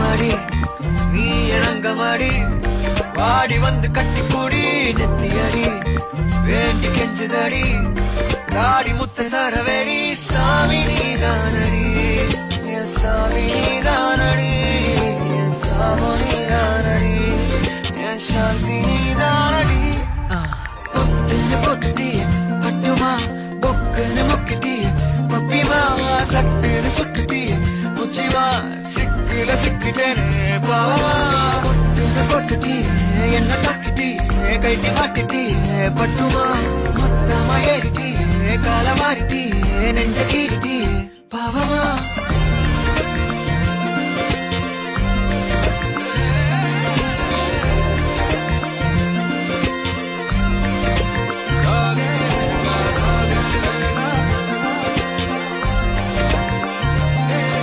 தங்கமாடி நீ இறங்கமாடி வாடி வந்து கட்டி கூடி நெத்தியடி வேண்டி கெஞ்சுதடி காடி முத்த சரவேடி சாமி நீதானடி என் சாமி நீதானடி என் சாமோ நீதானடி என் சாந்தி நீதானடி பொட்டுன்னு போட்டுட்டிய பட்டுமா பொக்குன்னு முக்கிட்டிய பப்பிமா சட்டுன்னு சுட்டுட்டிய புச்சிமா சிக்குல சிக்கிட்டேனே பாவமா பொட்டுன்னு போட்டுட்டிய என்ன தாக்கிட்டிய கைட்டி மாட்டிட்டிய பட்டுமா மொத்தமா ஏறிட்டிய கால மாறிட்டிய நெஞ்ச கீறிட்டிய பாவமா